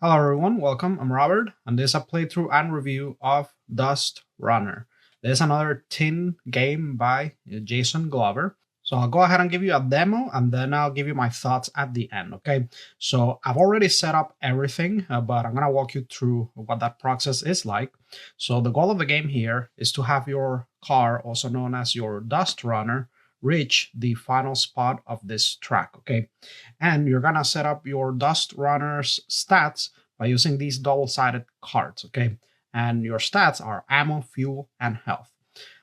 Hello everyone, welcome. I'm Robert, and this is a playthrough and review of Dustrunner. This is another teen game by Jason Glover. So I'll go ahead and give you a demo, and then I'll give you my thoughts at the end, okay? So I've already set up everything, but I'm gonna walk you through what that process is like. So the goal of the game here is to have your car, also known as your Dustrunner, reach the final spot of this track, okay? And you're gonna set up your Dustrunner's stats by using these double-sided cards, okay? And your stats are ammo, fuel, and health.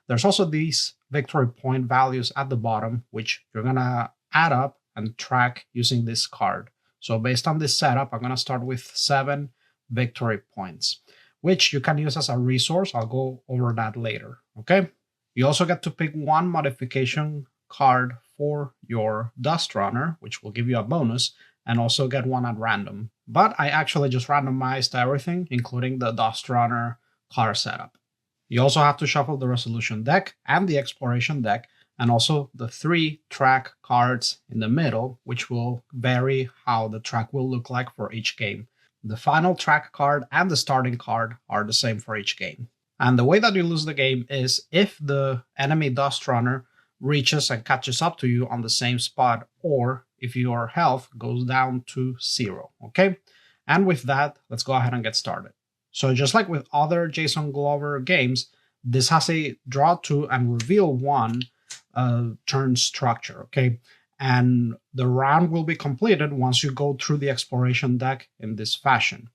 There's also these victory point values at the bottom, which you're gonna add up and track using this card. So based on this setup, I'm gonna start with 7 victory points, which you can use as a resource. I'll go over that later, okay? You also get to pick one modification card for your Dustrunner, which will give you a bonus, and also get one at random. But I actually just randomized everything, including the Dustrunner car setup. You also have to shuffle the resolution deck and the exploration deck, and also the 3 track cards in the middle, which will vary how the track will look like for each game. The final track card and the starting card are the same for each game. And the way that you lose the game is if the enemy Dustrunner reaches and catches up to you on the same spot, or if your health goes down to 0, okay? And with that, let's go ahead and get started. So just like with other Jason Glover games, this has a draw 2 and reveal 1 turn structure, okay? And the round will be completed once you go through the exploration deck in this fashion.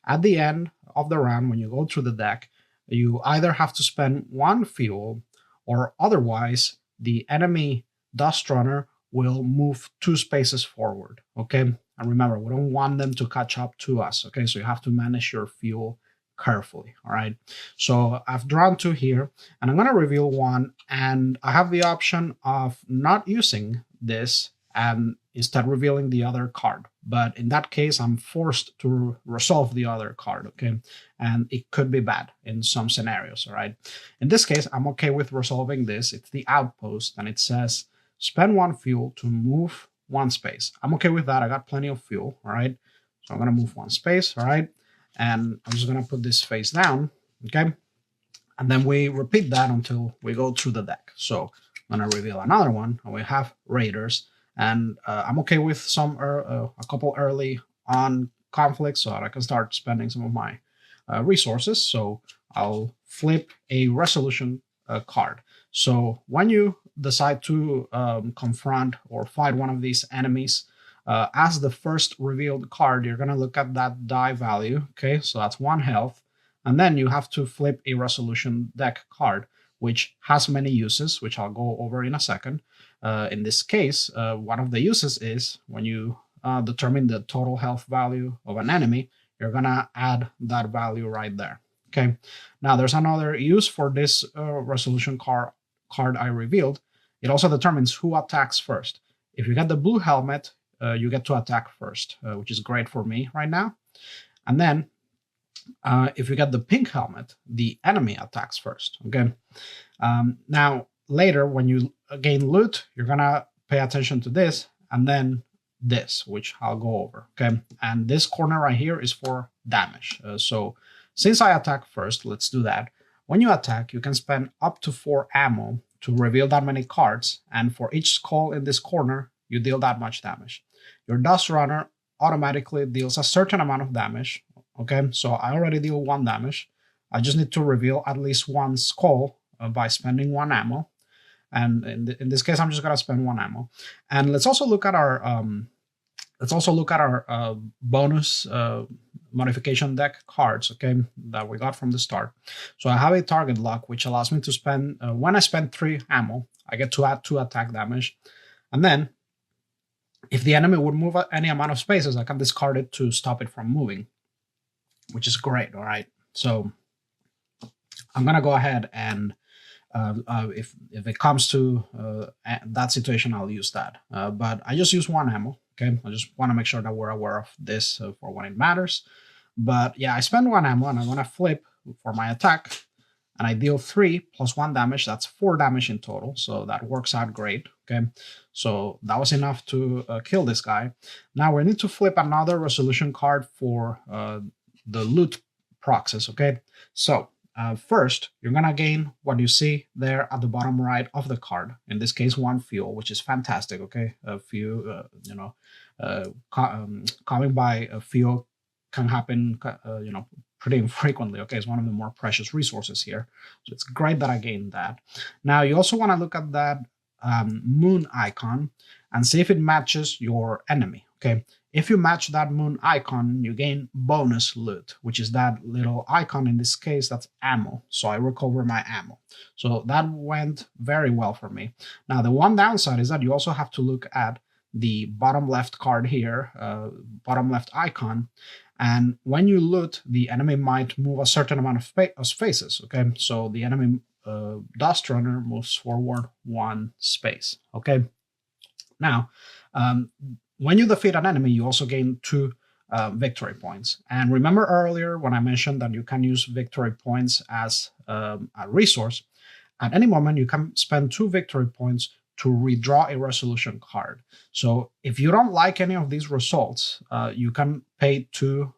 At the end of the round, when you go through the deck, you either have to spend 1 fuel, or otherwise the enemy Dustrunner will move 2 spaces forward, okay? And remember, we don't want them to catch up to us, okay? So you have to manage your fuel carefully, all right? So I've drawn 2 here, and I'm gonna reveal 1, and I have the option of not using this and instead revealing the other card. But in that case, I'm forced to resolve the other card, okay? And it could be bad in some scenarios, all right? In this case, I'm okay with resolving this. It's the outpost, and it says spend 1 fuel to move 1 space. I'm okay with that. I got plenty of fuel, all right? So I'm gonna move 1 space, all right? And I'm just gonna put this face down, okay? And then we repeat that until we go through the deck. So I'm gonna reveal another one, and we have Raiders. And I'm okay with a couple early on conflicts so that I can start spending some of my resources. So I'll flip a resolution card. So when you decide to confront or fight one of these enemies, as the first revealed card, you're going to look at that die value. Okay, so that's 1 health. And then you have to flip a resolution deck card, which has many uses, which I'll go over in a second. In this case, one of the uses is when you determine the total health value of an enemy, you're gonna add that value right there. Okay. Now there's another use for this resolution card I revealed. It also determines who attacks first. If you get the blue helmet, you get to attack first, which is great for me right now. And then if you get the pink helmet, the enemy attacks first. Okay. Now later, when you gain loot, you're gonna pay attention to this, and then this, which I'll go over, okay? And this corner right here is for damage. So since I attack first, let's do that. When you attack, you can spend up to 4 ammo to reveal that many cards, and for each skull in this corner, you deal that much damage. Your Dustrunner automatically deals a certain amount of damage, okay? So I already deal 1 damage. I just need to reveal at least 1 skull by spending 1 ammo. And in this case, I'm just gonna spend 1 ammo. And let's also look at our bonus modification deck cards, okay, that we got from the start. So I have a target lock, which allows me to spend when I spend 3 ammo, I get to add 2 attack damage. And then if the enemy would move any amount of spaces, I can discard it to stop it from moving, which is great. All right, so I'm gonna go ahead and if it comes to that situation, I'll use that. But I just use 1 ammo. Okay, I just want to make sure that we're aware of this for when it matters. But yeah, I spend 1 ammo, and I want to flip for my attack. and I deal 3 plus 1 damage. That's 4 damage in total, so that works out great. Okay, so that was enough to kill this guy. Now we need to flip another resolution card for the loot proxies. Okay, so first, you're gonna gain what you see there at the bottom right of the card. In this case, 1 fuel, which is fantastic. Okay, a few, coming by a fuel can happen, pretty infrequently. Okay, it's one of the more precious resources here, so it's great that I gained that. Now you also want to look at that moon icon and see if it matches your enemy. Okay, if you match that moon icon, you gain bonus loot, which is that little icon. In this case, that's ammo. So I recover my ammo. So that went very well for me. Now, the one downside is that you also have to look at the bottom left card here, bottom left icon. And when you loot, the enemy might move a certain amount of spaces. Okay, so the enemy Dustrunner moves forward 1 space. Okay, now when you defeat an enemy, you also gain 2 victory points. And remember earlier when I mentioned that you can use victory points as a resource. At any moment, you can spend 2 victory points to redraw a resolution card. So if you don't like any of these results, you can pay 2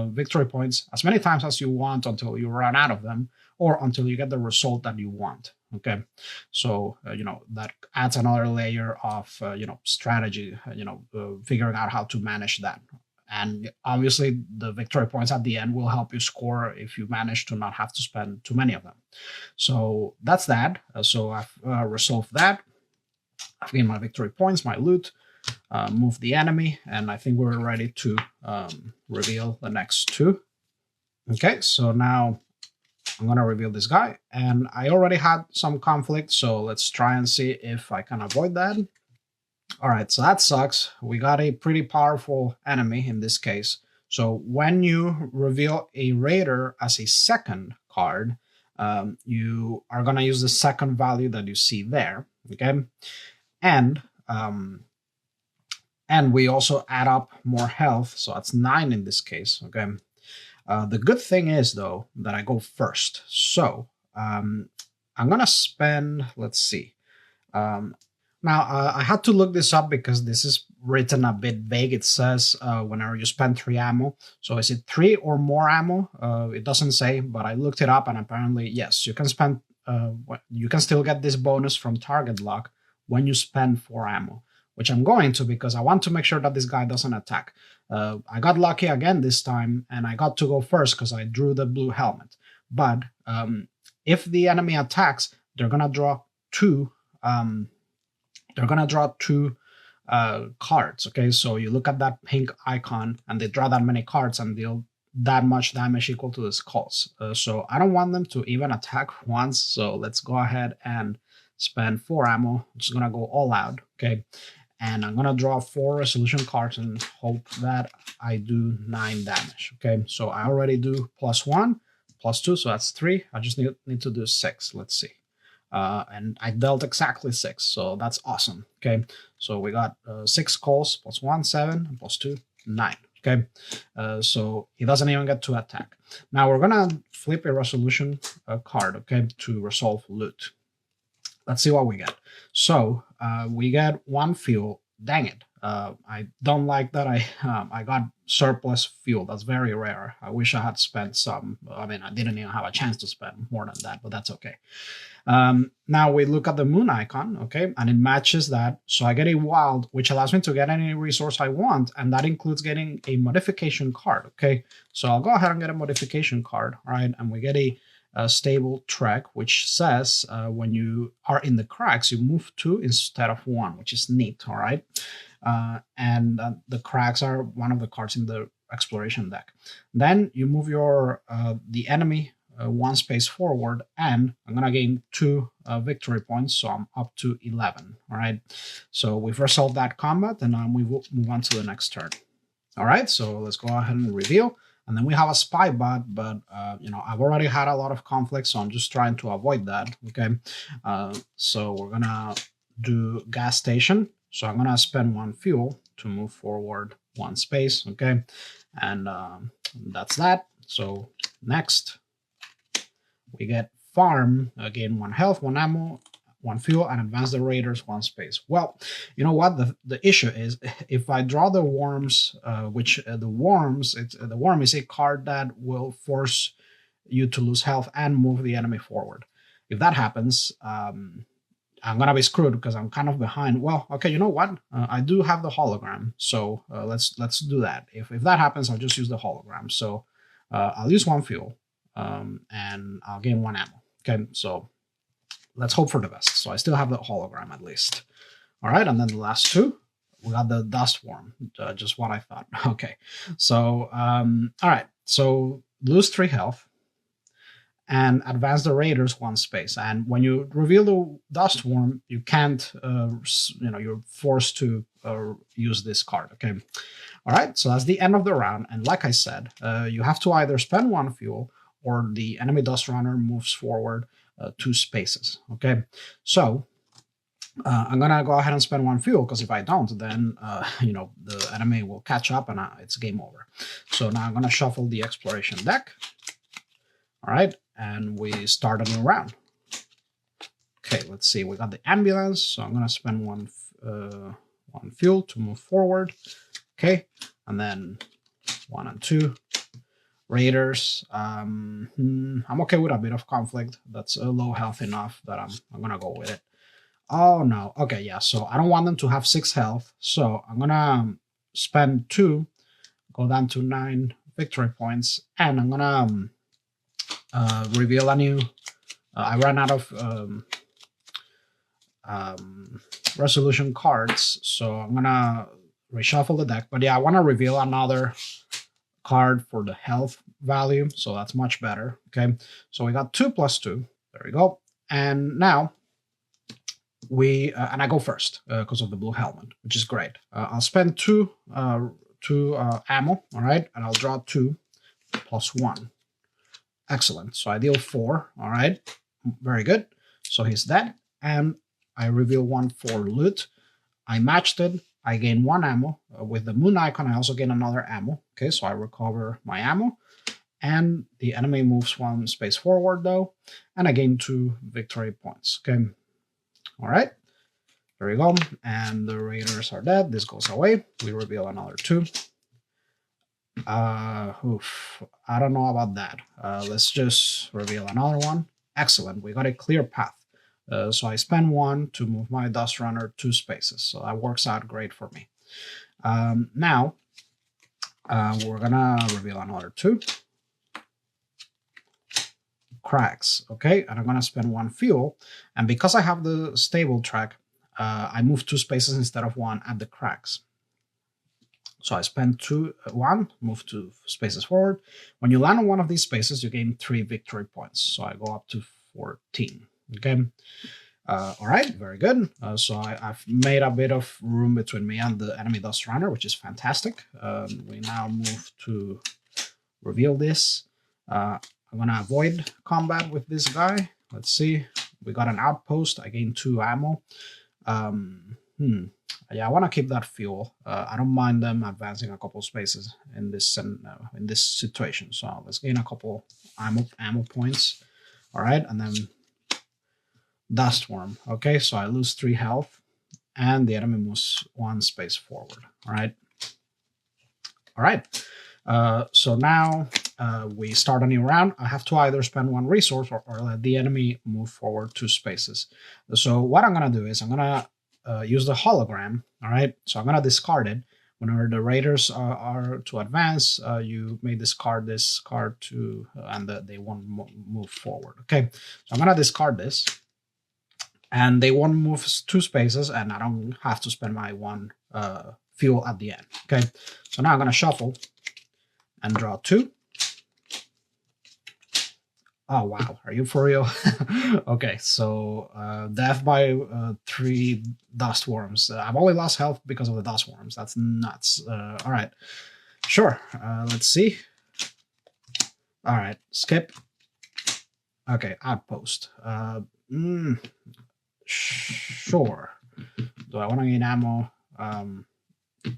victory points as many times as you want until you run out of them, or until you get the result that you want. Okay, so that adds another layer of strategy, figuring out how to manage that. And obviously, the victory points at the end will help you score if you manage to not have to spend too many of them. So that's that. So I've resolved that. I've gained my victory points, my loot, moved the enemy, and I think we're ready to reveal the next 2. Okay, so now I'm going to reveal this guy, and I already had some conflict, so let's try and see if I can avoid that. All right, so that sucks. We got a pretty powerful enemy in this case. So when you reveal a raider as a second card, you are going to use the second value that you see there. Okay, and we also add up more health, so that's 9 in this case. Okay. The good thing is, though, that I go first. So I'm going to spend, let's see. Now, I had to look this up because this is written a bit vague. It says whenever you spend 3 ammo. So is it 3 or more ammo? It doesn't say, but I looked it up, and apparently, yes, you can spend, you can still get this bonus from target lock when you spend 4 ammo, which I'm going to because I want to make sure that this guy doesn't attack. I got lucky again this time, and I got to go first because I drew the blue helmet. But if the enemy attacks, they're gonna draw 2. They're gonna draw 2 cards. Okay, so you look at that pink icon, and they draw that many cards and deal that much damage equal to the skulls. So I don't want them to even attack once. So let's go ahead and spend 4 ammo. I'm just gonna go all out. Okay. And I'm going to draw 4 resolution cards and hope that I do 9 damage. Okay, so I already do +1, +2, so that's 3. I just need to do 6. Let's see. And I dealt exactly 6, so that's awesome. Okay, so we got 6 calls, +1, 7, and +2, 9. Okay, so he doesn't even get to attack. Now we're going to flip a resolution card, okay, to resolve loot. Let's see what we get. So we get 1 fuel. Dang it. I don't like that I got surplus fuel. That's very rare. I wish I had spent some. I mean, I didn't even have a chance to spend more than that, but that's okay. Now we look at the moon icon, okay, and it matches that. So I get a wild, which allows me to get any resource I want, and that includes getting a modification card, okay? So I'll go ahead and get a modification card, all right, and we get a stable trek, which says when you are in the cracks, you move 2 instead of 1, which is neat, all right? And the cracks are one of the cards in the exploration deck. Then you move your the enemy 1 space forward, and I'm gonna gain 2 victory points, so I'm up to 11. All right, so we've resolved that combat, and we will move on to the next turn. All right, so let's go ahead and reveal. And then we have a spy bot, but I've already had a lot of conflict, so I'm just trying to avoid that. Okay, so we're gonna do gas station. So I'm gonna spend 1 fuel to move forward 1 space. Okay, and that's that. So next we get farm, gain 1 health, 1 ammo, 1 fuel, and advance the raiders 1 space. Well, you know what? The issue is if I draw the worms, the worm is a card that will force you to lose health and move the enemy forward. If that happens, I'm gonna be screwed because I'm kind of behind. Well, okay, you know what? I do have the hologram, so let's do that. If that happens, I'll just use the hologram. So I'll use 1 fuel, and I'll gain 1 ammo. Okay, so let's hope for the best. So I still have the hologram at least. All right, and then the last 2, we got the dust worm. Just what I thought. Okay, so all right, so lose 3 health and advance the raiders 1 space. And when you reveal the dust worm, you can't, you're forced to use this card. Okay. All right. So that's the end of the round. And like I said, you have to either spend 1 fuel or the enemy Dustrunner moves forward 2 spaces. Okay. So I'm going to go ahead and spend 1 fuel because if I don't, then, the enemy will catch up and it's game over. So now I'm going to shuffle the exploration deck. All right. And we start a new round. Okay, let's see. We got the ambulance, so I'm gonna spend 1 fuel to move forward. Okay, and then 1 and 2 raiders. I'm okay with a bit of conflict. That's a low health enough that I'm gonna go with it. Oh no. Okay, yeah. So I don't want them to have 6 health, so I'm gonna spend 2, go down to 9 victory points, and I'm gonna reveal a new. I ran out of resolution cards, so I'm gonna reshuffle the deck. But yeah, I want to reveal another card for the health value, so that's much better. Okay, so we got 2 plus 2. There we go. And now we and I go first because of the blue helmet, which is great. I'll spend 2 ammo. All right, and I'll draw 2 plus 1. Excellent. So I deal 4. All right. Very good. So he's dead. And I reveal 1 for loot. I matched it. I gain 1 ammo. With the moon icon, I also gain another ammo. Okay, so I recover my ammo. And the enemy moves 1 space forward, though. And I gain 2 victory points. Okay. All right. There we go. And the raiders are dead. This goes away. We reveal another 2. I don't know about that. Let's just reveal another 1. Excellent. We got a clear path. So I spend 1 to move my Dustrunner 2 spaces. So that works out great for me. Now, we're gonna reveal another 2. Cracks. Okay, and I'm gonna spend 1 fuel. And because I have the stable track, I move 2 spaces instead of 1 at the cracks. So I spend 1, move 2 spaces forward. When you land on 1 of these spaces, you gain 3 victory points. So I go up to 14. Okay. All right, very good. So I've made a bit of room between me and the enemy Dustrunner, which is fantastic. We now move to reveal this. I'm gonna avoid combat with this guy. Let's see. We got an outpost. I gain 2 ammo. Yeah, I want to keep that fuel. I don't mind them advancing a couple spaces in this situation. So let's gain a couple ammo points. All right, and then dust worm. Okay, so I lose 3 health, and the enemy moves 1 space forward. All right. All right. So now we start a new round. I have to either spend 1 resource or let the enemy move forward 2 spaces. So what I'm gonna do is I'm gonna use the hologram. All right, so I'm gonna discard it. Whenever the raiders are to advance, you may discard this card to, and they won't move forward. Okay, so I'm gonna discard this, and they won't move 2 spaces, and I don't have to spend my 1 fuel at the end. Okay, so now I'm gonna shuffle and draw 2. Oh, wow. Are you for real? Okay, so death by 3 dust worms. I've only lost health because of the dust worms. That's nuts. All right. Sure. Let's see. All right. Skip. Okay, outpost. Sure. Do I want to gain ammo?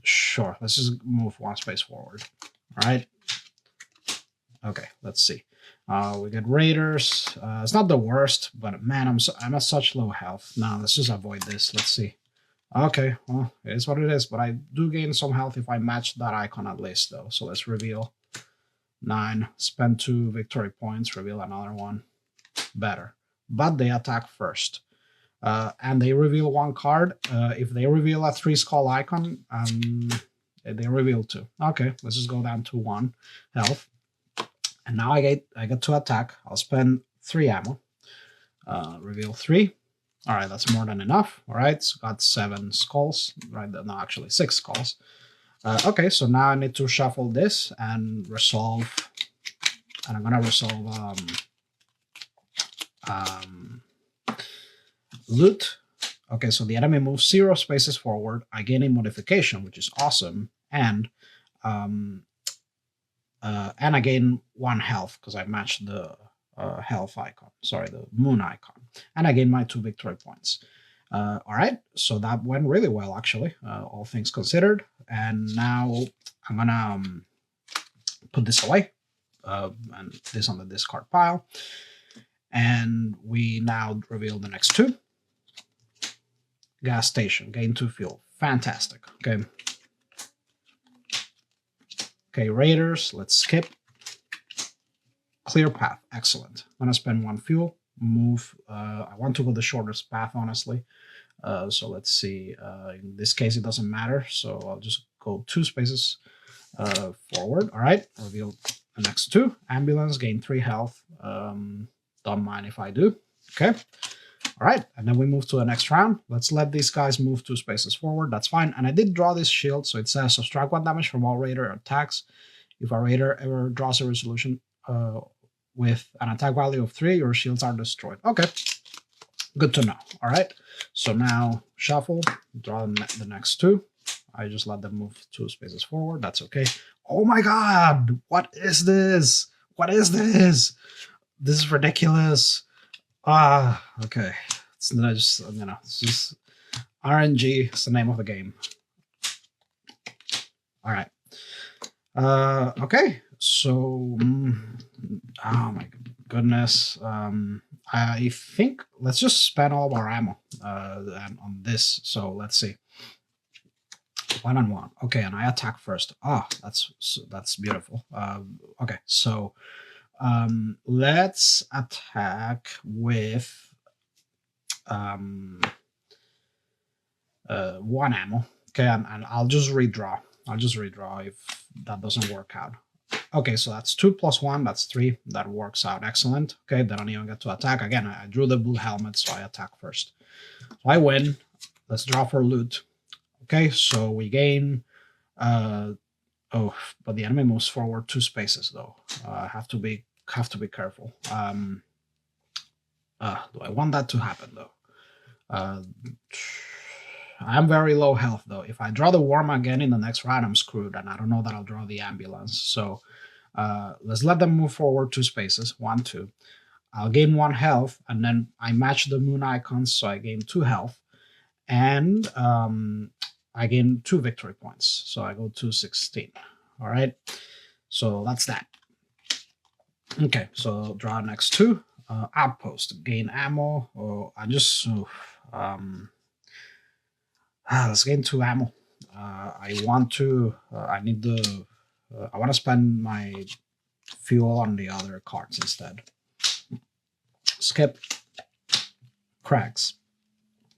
Sure. Let's just move 1 space forward. All right. Okay, let's see. We get Raiders. It's not the worst, but man, I'm at such low health. Now let's just avoid this. Let's see. Okay, well, it is what it is, but I do gain some health if I match that icon at least, though. So let's reveal 9, spend 2 victory points, reveal another one. Better. But they attack first. And they reveal 1 card. If they reveal a 3 skull icon, they reveal 2. Okay, let's just go down to 1 health. And now I get to attack. I'll spend 3 ammo. Reveal 3. All right, that's more than enough. All right, so got 7 skulls. Right, no, actually 6 skulls. Okay, so now I need to shuffle this and resolve. And I'm gonna resolve loot. Okay, so the enemy moves 0 spaces forward. I gain a modification, which is awesome, and I gain 1 health because I matched the health icon. Sorry, the moon icon, and I gain my 2 victory points. All right, so that went really well, actually, all things considered. And now I'm gonna put this away, and this on the discard pile. And we now reveal the next 2. Gas station, gain 2 fuel. Fantastic. Okay. Okay, Raiders, let's skip. Clear path, excellent. I'm gonna spend 1 fuel, move. I want to go the shortest path, honestly. So let's see. In this case, it doesn't matter. So I'll just go 2 spaces forward. All right, reveal the next 2. Ambulance, gain 3 health. Don't mind if I do. Okay. All right, and then we move to the next round. Let's let these guys move 2 spaces forward. That's fine. And I did draw this shield, so it says subtract 1 damage from all raider attacks. If a raider ever draws a resolution with an attack value of 3, your shields are destroyed. Okay, good to know. All right, so now shuffle, draw the next 2. I just let them move 2 spaces forward. That's okay. Oh my God, what is this? What is this? This is ridiculous. Okay. It's just RNG. It's the name of the game. All right. Okay. So, oh my goodness. I think let's just spend all of our ammo on this. So let's see. 1 on 1. Okay, and I attack first. That's beautiful. Okay, so let's attack with 1 ammo. Okay, and I'll just redraw. If that doesn't work out. Okay, so that's 2 plus 1, that's 3. That works out excellent. Okay, they don't even get to attack. Again, I drew the blue helmet, so I attack first. So I win. Let's draw for loot. Okay, so we gain but the enemy moves forward 2 spaces though. Have to be careful. Do I want that to happen though? I'm very low health though. If I draw the worm again in the next round, I'm screwed, and I don't know that I'll draw the ambulance. So let's let them move forward 2 spaces. 1, 2. I'll gain 1 health, and then I match the moon icons, so I gain 2 health, and I gain 2 victory points. So I go to 16. All right. So that's that. Okay. So draw next 2. Outpost, gain ammo. Let's gain 2 ammo. I want to spend my fuel on the other cards instead. Skip. Cracks.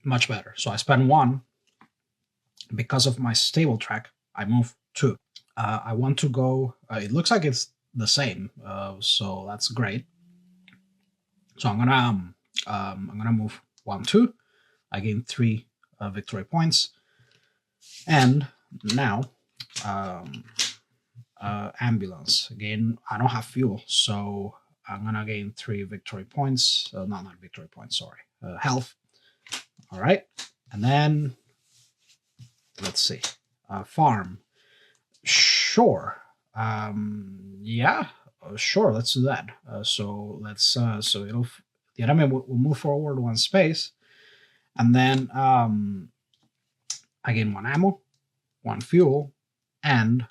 Much better. So I spend 1. Because of my stable track, I move 2. I want to go. It looks like it's the same, so that's great. So I'm gonna move 1, 2. I gain 3 victory points, and now ambulance. Again, I don't have fuel, so I'm gonna gain 3 victory points. Not victory points. Sorry, health. All right, and then let's see. Farm. Sure. Yeah. Sure. Let's do that. So the enemy will move forward 1 space, and then I gain 1 ammo, 1 fuel, and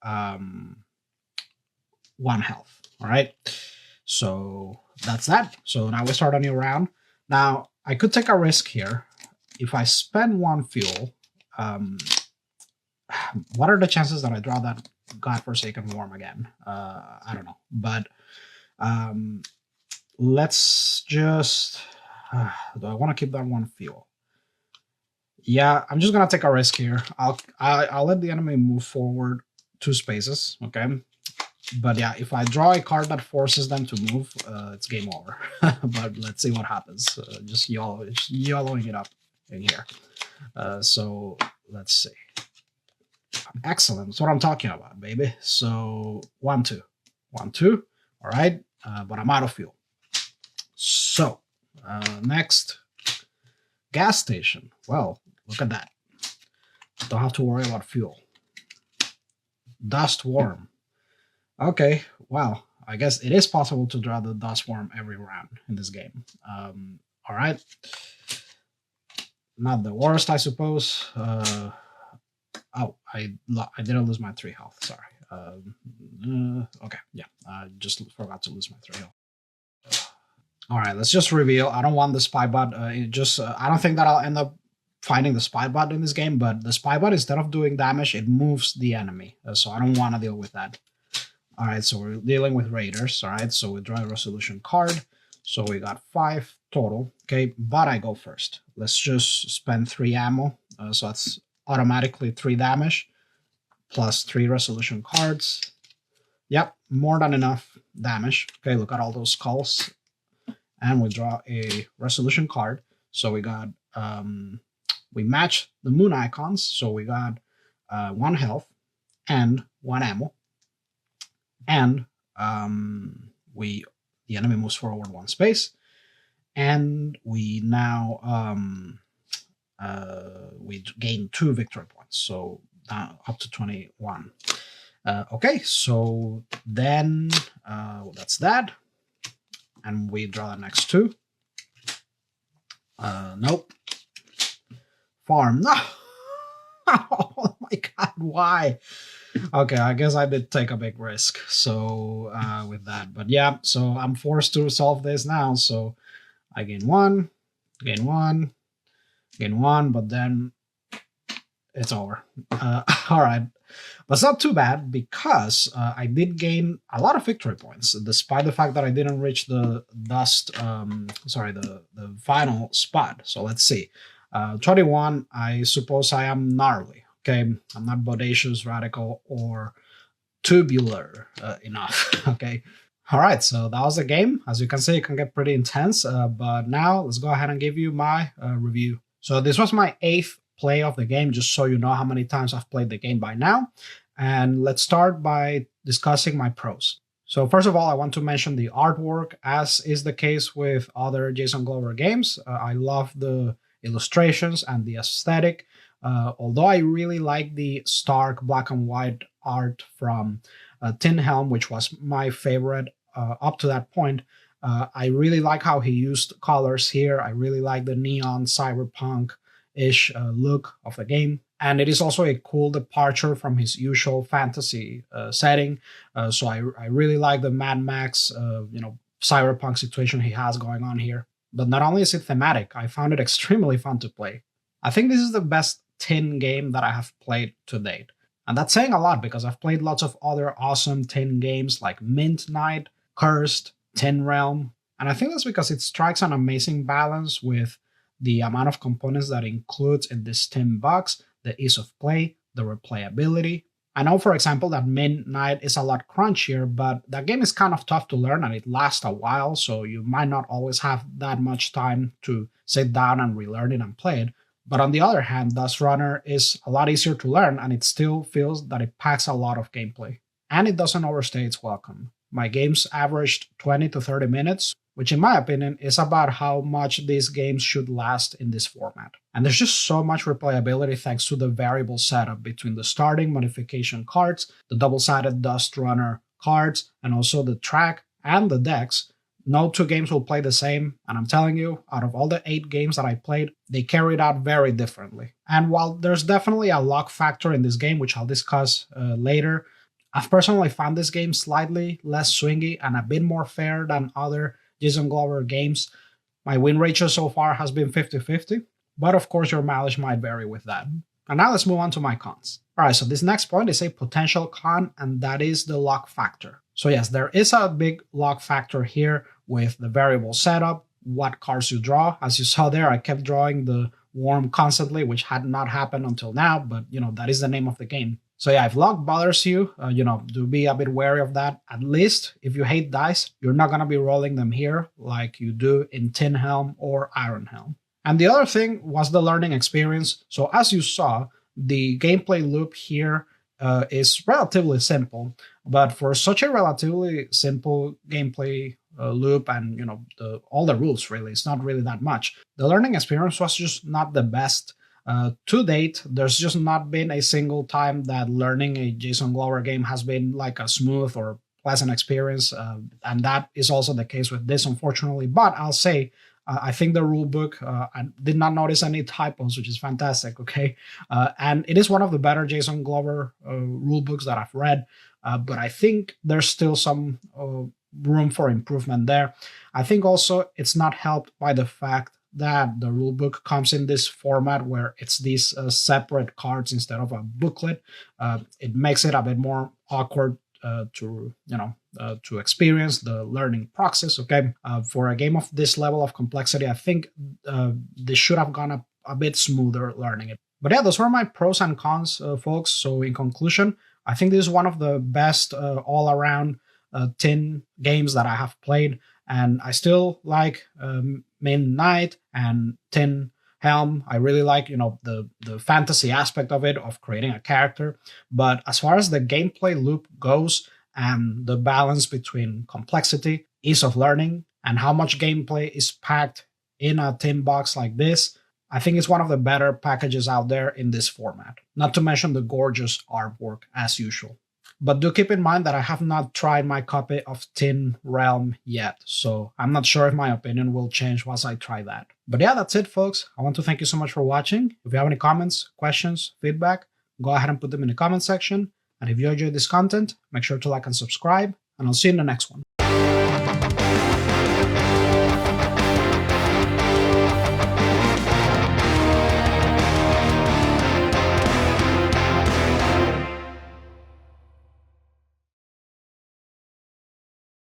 1 health. All right. So that's that. So now we start a new round. Now, I could take a risk here. If I spend 1 fuel, what are the chances that I draw that godforsaken worm again? I don't know. But let's just... do I want to keep that 1 fuel? Yeah, I'm just gonna take a risk here. I'll let the enemy move forward 2 spaces, okay? But yeah, if I draw a card that forces them to move, it's game over. But let's see what happens. Just YOLOing it up in here. So let's see. Excellent. That's what I'm talking about, baby. So 1, 2. 1, 2. All right. But I'm out of fuel. So next, gas station. Well, look at that. Don't have to worry about fuel. Dust worm. Okay, well, I guess it is possible to draw the dust worm every round in this game. All right. Not the worst, I suppose. Oh, I didn't lose my 3 health. Sorry. Okay, yeah, I just forgot to lose my 3 health. All right, let's just reveal. I don't want the spy bot. I don't think that I'll end up finding the spy bot in this game, but the spy bot, instead of doing damage, it moves the enemy. So I don't want to deal with that. All right, so we're dealing with raiders. All right, so we draw a resolution card. So we got 5 total. Okay, but I go first. Let's just spend 3 ammo. So that's automatically 3 damage plus 3 resolution cards. Yep, more than enough damage. Okay, look at all those skulls. And we draw a resolution card. So we got, we match the moon icons. So we got 1 health and 1 ammo. And the enemy moves forward 1 space. And we now, we gain 2 victory points. So up to 21. Okay, so then that's that. And we draw the next 2. Nope. Farm. No. Oh my god, why? Okay, I guess I did take a big risk. So with that, but yeah, so I'm forced to resolve this now. So I gain 1, gain 1, gain 1, but then it's over. All right. But it's not too bad because I did gain a lot of victory points, despite the fact that I didn't reach the the final spot. So let's see. 21, I suppose I am gnarly. Okay, I'm not bodacious, radical, or tubular enough. Okay. All right, so that was the game. As you can see, it can get pretty intense. But now let's go ahead and give you my review. So this was my 8th play of the game, just so you know how many times I've played the game by now. And let's start by discussing my pros. So first of all, I want to mention the artwork, as is the case with other Jason Glover games. I love the illustrations and the aesthetic. Although I really like the stark black and white art from Tin Helm, which was my favorite up to that point, I really like how he used colors here. I really like the neon cyberpunk-ish look of the game. And it is also a cool departure from his usual fantasy setting. So I really like the Mad Max, cyberpunk situation he has going on here. But not only is it thematic, I found it extremely fun to play. I think this is the best Tin game that I have played to date. And that's saying a lot because I've played lots of other awesome Tin games like Mint Knight, Cursed, Tin Realm. And I think that's because it strikes an amazing balance with the amount of components that it includes in this tin box, the ease of play, the replayability. I know, for example, that Mint Knight is a lot crunchier, but that game is kind of tough to learn and it lasts a while, so you might not always have that much time to sit down and relearn it and play it. But on the other hand, Dustrunner is a lot easier to learn and it still feels that it packs a lot of gameplay. And it doesn't overstay its welcome. My games averaged 20 to 30 minutes, which in my opinion is about how much these games should last in this format. And there's just so much replayability thanks to the variable setup between the starting modification cards, the double-sided Dustrunner cards, and also the track and the decks. No 2 games will play the same, and I'm telling you, out of all the 8 games that I played, they carried out very differently. And while there's definitely a luck factor in this game, which I'll discuss later, I've personally found this game slightly less swingy and a bit more fair than other Jason Glover games. My win ratio so far has been 50-50, but of course your mileage might vary with that. And now let's move on to my cons. All right, so this next point is a potential con, and that is the luck factor. So yes, there is a big luck factor here with the variable setup, what cards you draw. As you saw there, I kept drawing the worm constantly, which had not happened until now, but that is the name of the game. So yeah, if luck bothers you, do be a bit wary of that. At least if you hate dice, you're not going to be rolling them here like you do in Tin Helm or Iron Helm. And the other thing was the learning experience. So as you saw, the gameplay loop here is relatively simple, but for such a relatively simple gameplay loop and all the rules, really, it's not really that much. The learning experience was just not the best. To date, there's just not been a single time that learning a Jason Glover game has been like a smooth or pleasant experience, and that is also the case with this, unfortunately. But I'll say, I think the rule book, I did not notice any typos, which is fantastic, okay? And it is one of the better Jason Glover rule books that I've read, but I think there's still some room for improvement there. I think also it's not helped by the fact that the rulebook comes in this format where it's these separate cards instead of a booklet. It makes it a bit more awkward to experience the learning process. Okay, for a game of this level of complexity, I think this should have gone a bit smoother learning it. But yeah, those were my pros and cons, folks. So in conclusion, I think this is one of the best all-around tin games that I have played. And I still like Min Knight and Tin Helm. I really like, the fantasy aspect of it, of creating a character. But as far as the gameplay loop goes and the balance between complexity, ease of learning, and how much gameplay is packed in a tin box like this, I think it's one of the better packages out there in this format. Not to mention the gorgeous artwork as usual. But do keep in mind that I have not tried my copy of Tin Realm yet, so I'm not sure if my opinion will change once I try that. But yeah, that's it, folks. I want to thank you so much for watching. If you have any comments, questions, feedback, go ahead and put them in the comment section. And if you enjoyed this content, make sure to like and subscribe, and I'll see you in the next one.